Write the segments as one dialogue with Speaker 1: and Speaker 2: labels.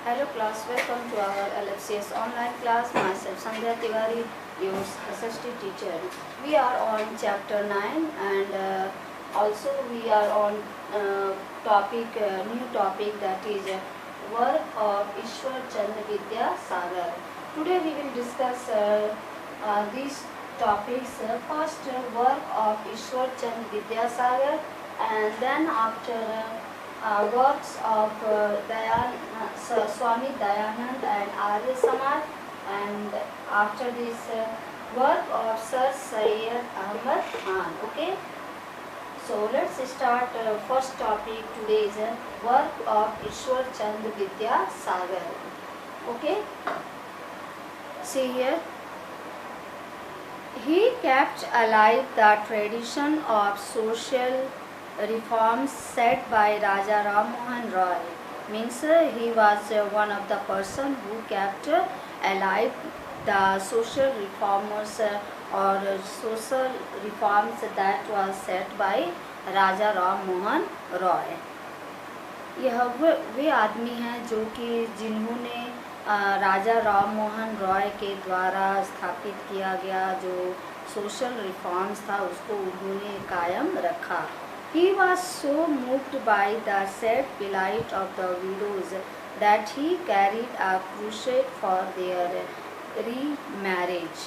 Speaker 1: Hello class, welcome to our LFCS online class. Myself Sandhya Tiwari, your SST teacher. We are on chapter 9 and also we are on new topic that is work of Ishwar Chand Vidya Sagar. Today we will discuss these topics. First, work of Ishwar Chand Vidya Sagar, and then after works of Swami Dayanand and Arya Samaj, and after this work of Sir Syed Ahmad Khan. Okay, so let's start. First topic today is work of Ishwar Chand Vidya Sagar. Okay, see here. He kept alive the tradition of social reforms set by Raja Ram Mohan Roy. Means he was one of the person who kept alive the social reformers or social reforms that was set by Raja Ram Mohan Roy. यह वे आदमी हैं जो कि जिन्होंने राजा राम मोहन रॉय के द्वारा स्थापित किया गया जो सोशल रिफॉर्म्स था उसको उन्होंने कायम रखा. He was so moved by the sad plight of the widows that he carried a crusade for their remarriage.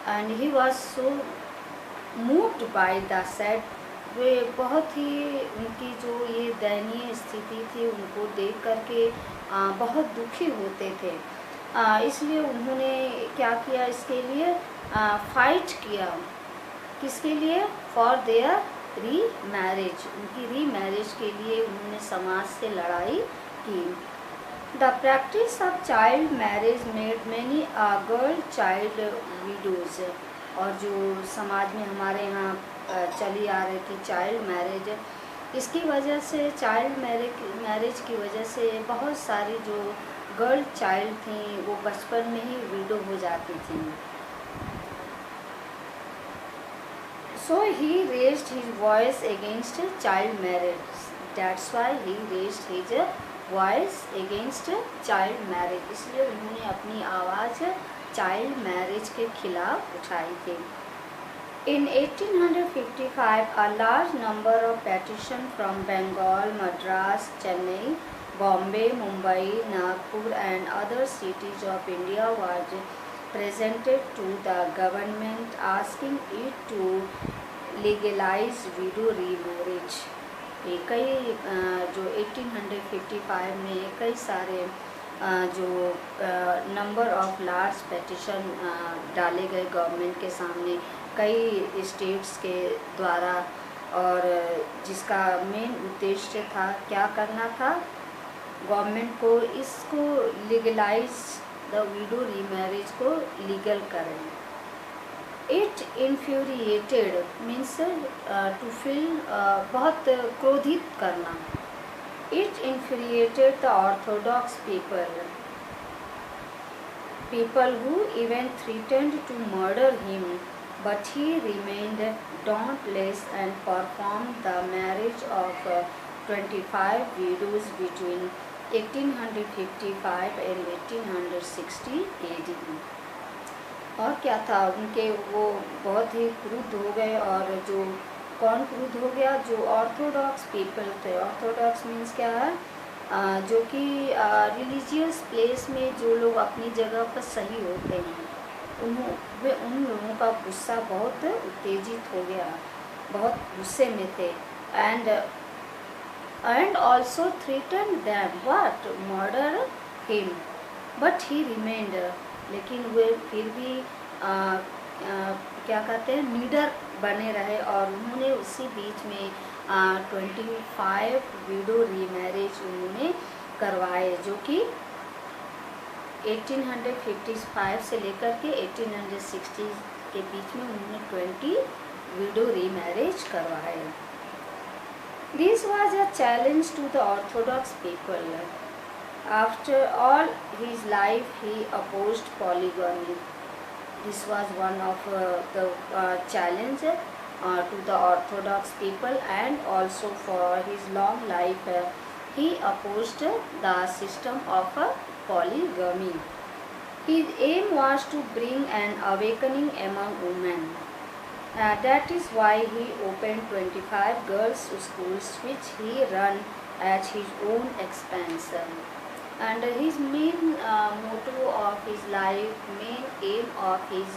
Speaker 1: And he was so moved by the sad, वे बहुत ही उनकी जो ये दयनीय स्थिति थी उनको देख करके बहुत दुखी होते थे. इसलिए उन्होंने क्या किया, इसके लिए फाइट किया. किसके लिए? फॉर देयर री मैरिज. उनकी री मैरिज के लिए उन्होंने समाज से लड़ाई की. The practice of child marriage made many girl child widows. और जो समाज में हमारे यहाँ चली आ रही थी चाइल्ड मैरिज, इसकी वजह से चाइल्ड मैरिज की वजह से बहुत सारी जो गर्ल चाइल्ड थी वो बचपन में ही विडो हो जाती थी. So he raised his voice against child marriage. That's why he raised his voice against child marriage. इसलिए उन्होंने अपनी आवाज़ चाइल्ड मैरिज के खिलाफ उठाई थी. In 1855, a large number of petitions from Bengal, Madras, Chennai, Bombay, Mumbai, Nagpur and other cities of India was presented to the government asking it to legalize widow remarriage. कई जो 1855 में कई सारे जो नंबर ऑफ लार्ज पेटिशन डाले गए government के सामने कई स्टेट्स के द्वारा, और जिसका मेन उद्देश्य था क्या करना था, गवर्नमेंट को इसको लीगलाइज द विडो रीमैरिज को लीगल करें. It infuriated means to feel, बहुत क्रोधित करना. It infuriated the orthodox people who even threatened to murder him, but he remained dauntless and performed the marriage of 25 widows between 1855 and 1860 AD. और क्या था, उनके वो बहुत ही क्रुद्ध हो गए. और जो कौन क्रुद्ध हो गया? जो ऑर्थोडॉक्स पीपल थे. ऑर्थोडॉक्स मीन्स क्या है? जो कि रिलीजियस प्लेस में जो लोग अपनी जगह पर सही होते हैं, उन लोगों का गुस्सा बहुत उत्तेजित हो गया, बहुत गुस्से में थे. And also threaten them what murder him, but he remained. लेकिन वे फिर भी क्या कहते हैं, नीडर बने रहे. और उन्होंने उसी बीच में 25 विडो रीमैरिज उन्होंने करवाए, जो कि 1855 से लेकर के 1860 के बीच में उन्होंने 20 विडो रीमैरिज करवाए. This was a challenge to the orthodox people. After all his life he opposed polygamy. This was one of the challenge to the Orthodox people, and also for his long life he opposed the system of polygamy. His aim was to bring an awakening among women. That is why he opened 25 girls' schools, which he ran at his own expense. And his main motto of his life, main aim of his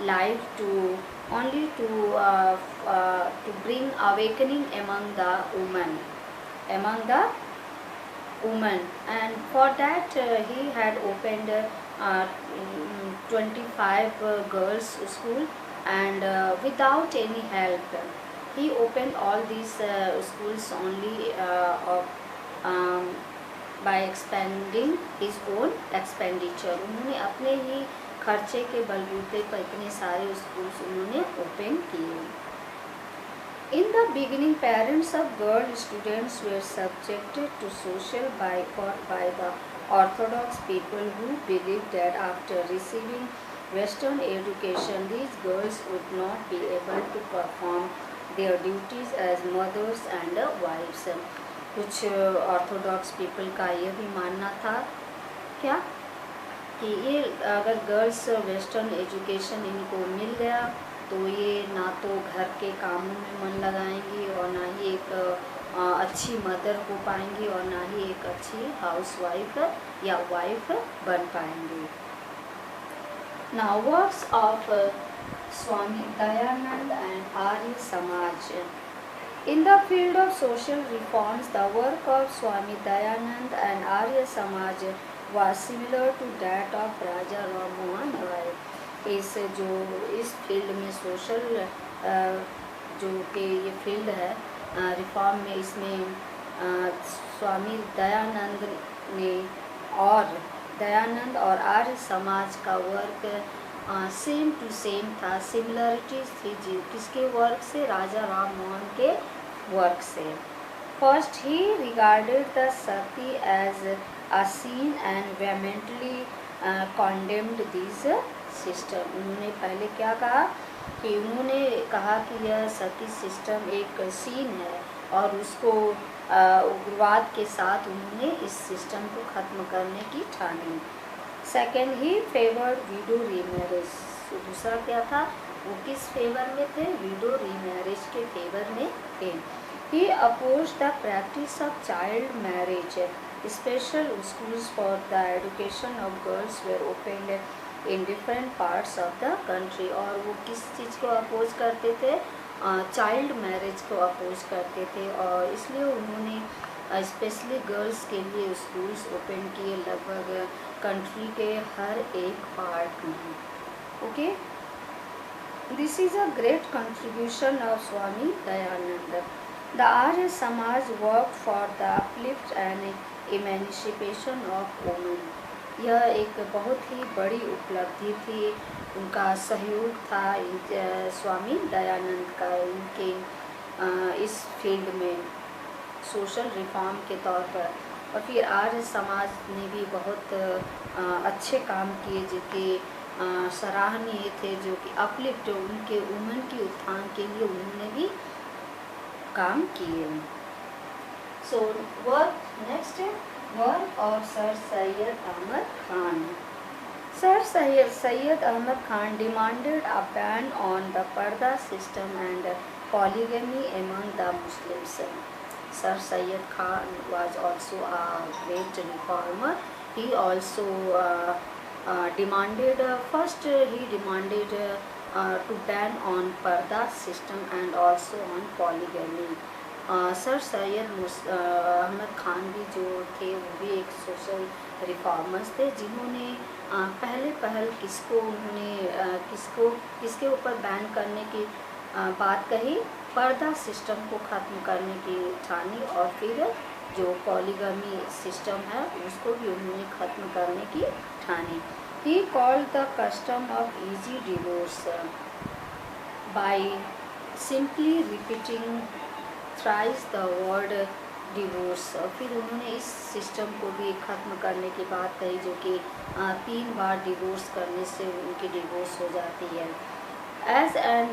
Speaker 1: life, to bring awakening among the women, and for that he had opened 25 girls' school, and without any help. He opened all these schools only um, by expanding his own expenditure. उन्होंने अपने ही खर्चे के बलबूते पर इतने सारे schools उन्होंने open किए. In the beginning, parents of girl students were subjected to social boycott by the Orthodox people, who believed that after receiving Western education, these girls would not be able to perform their duties as mothers and wives. कुछ Orthodox people का ये भी मानना था क्या कि ये अगर गर्ल्स वेस्टर्न एजुकेशन इनको मिल गया तो ये ना तो घर के कामों में मन लगाएंगी और ना ही एक अच्छी मदर हो पाएंगी और ना ही एक अच्छी हाउसवाइफ या वाइफ बन पाएंगी. Now works of Swami Dayanand and Arya Samaj. In the field of social reforms, the work of Swami Dayanand and Arya Samaj was similar to that of Raja Ram Mohan Roy. इस फील्ड में सोशल जो कि ये field है reform में, इसमें स्वामी दयानंद और आर्य समाज का वर्क सेम टू सेम था. सिमिलरिटीज थी किसके वर्क से? राजा राम मोहन के वर्क से. First he regarded the sati as a sin and vehemently condemned this system. उन्होंने पहले क्या कहा कि उन्होंने कहा कि यह सती सिस्टम एक सीन है और उसको उग्रवाद के साथ उन्होंने इस सिस्टम को ख़त्म करने की ठानी. सेकेंड, ही फेवर्ड विडो रीमैरिज. दूसरा क्या था? वो किस फेवर में थे? विडो रीमैरिज के फेवर में थे. He oppose the practice of child marriage. Special schools for the education of girls were opened in different parts of the country. और वो किस चीज़ को अपोज करते थे? चाइल्ड मैरिज को अपोज करते थे, और इसलिए उन्होंने स्पेशली गर्ल्स के लिए स्कूल्स ओपन किए लगभग कंट्री के हर एक पार्ट में. Okay, this is a great contribution of Swami Dayanand. The Arya Samaj work for the uplift and emancipation of women. यह एक बहुत ही बड़ी उपलब्धि थी, उनका सहयोग था स्वामी दयानंद का इनके इस फील्ड में सोशल रिफॉर्म के तौर पर. और फिर आर्य समाज ने भी बहुत अच्छे काम किए जो कि सराहनीय थे, जो कि अपलिफ्ट उनके वुमेन की उत्थान के लिए उन्होंने भी काम किए. So next work of sir Syed Ahmad Khan. Sir Syed Ahmad Khan demanded a ban on the Parda system and polygamy among the Muslims. Sir Syed Khan was also a great reformer. He also demanded to ban on Parda system and also on polygamy. Sir Syed Ahmad Khan भी जो थे वो भी एक social reformers थे, जिन्होंने पहल किसके ऊपर बैन करने की बात कही? पर्दा सिस्टम को ख़त्म करने की ठानी, और फिर जो पॉलीगमी सिस्टम है उसको भी उन्होंने ख़त्म करने की ठानी. He called the custom of easy divorce by simply repeating thrice the word divorce. और फिर उन्होंने इस सिस्टम को भी ख़त्म करने की बात कही, जो कि 3 बार डिवोर्स करने से उनकी डिवोर्स हो जाती है. As and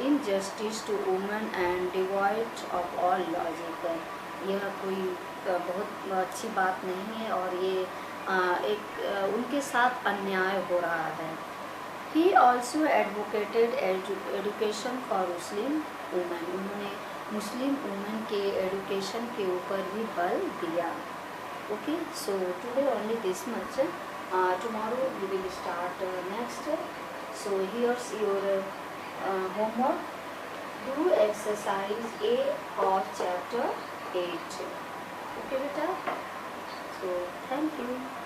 Speaker 1: injustice to women and devoid of all logic. यह कोई बहुत अच्छी बात नहीं है और ये उनके साथ अन्याय हो रहा है। He also advocated education for Muslim women, उन्होंने मुस्लिम वुमेन के एजुकेशन के ऊपर भी बल दिया। Okay, so today only this much, tomorrow we will start next. So here's your homework, do exercise A of chapter 8. Okay beta, so thank you.